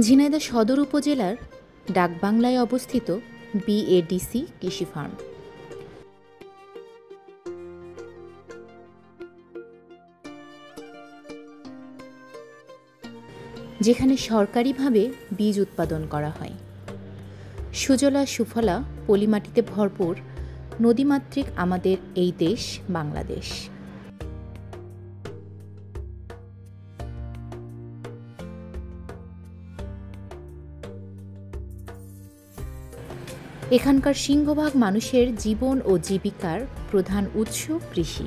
ঝিনাইদহ সদর উপজেলার ডাকবাংলায় অবস্থিত বিএডিসি কৃষি ফার্ম। যেখানে সরকারিভাবে বীজ উৎপাদন করা হয়। সুজলা সুফলা পলিমাটিতে ভরপুর নদীমাতৃক আমাদের এই দেশ বাংলাদেশ। এখানকার সিংহভাগ মানুষের জীবন ও জীবিকার প্রধান উৎস কৃষি।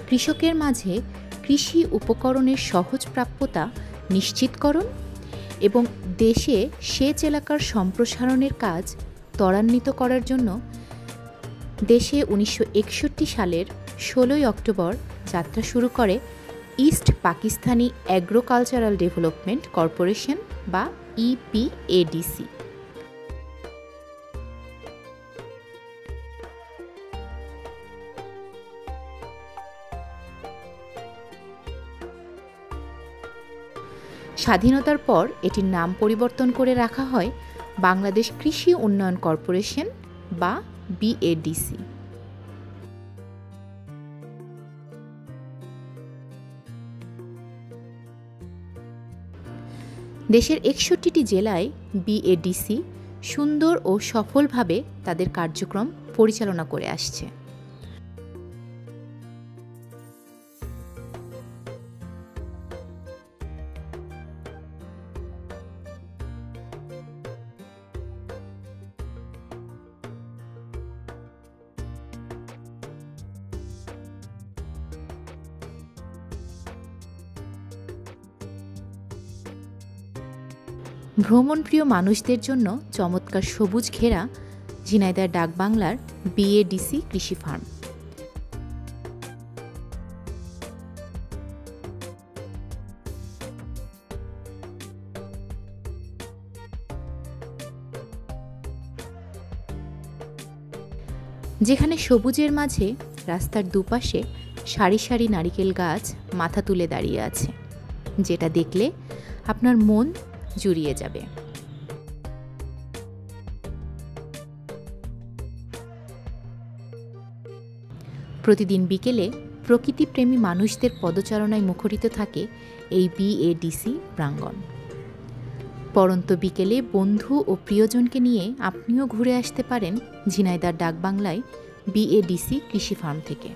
কৃষকের মাঝে কৃষি উপকরণের সহজ প্রাপ্যতা নিশ্চিতকরণ এবং দেশে সেচ এলাকার সম্প্রসারণের কাজ ত্বরান্বিত করার জন্য দেশে 1961 সালের 16 অক্টোবর যাত্রা শুরু করে ইস্ট পাকিস্তানি অ্যাগ্রোকালচারাল ডেভেলপমেন্ট কর্পোরেশন বা ইপিএডিসি। স্বাধীনতার পর এটির নাম পরিবর্তন করে রাখা হয় বাংলাদেশ কৃষি উন্নয়ন কর্পোরেশন বা বিএডিসি। দেশের 61টি জেলায় বিএডিসি সুন্দর ও সফলভাবে তাদের কার্যক্রম পরিচালনা করে আসছে। ভ্রমণপ্রিয় মানুষদের জন্য চমৎকার সবুজ ঘেরা ঝিনাইদহ ডাকবাংলার বিএডিসি কৃষি ফার্ম। যেখানে সবুজের মাঝে রাস্তার দুপাশে সারি সারি নারিকেল গাছ মাথা তুলে দাঁড়িয়ে আছে, যেটা দেখলে আপনার মন জুড়িয়ে যাবে। প্রতিদিন বিকেলে প্রকৃতিপ্রেমী মানুষদের পদচারণায় মুখরিত থাকে এই বিএডিসি প্রাঙ্গণ। পরন্ত বিকেলে বন্ধু ও প্রিয়জনকে নিয়ে আপনিও ঘুরে আসতে পারেন ঝিনাইদহ ডাকবাংলায় বিএডিসি কৃষি ফার্ম থেকে।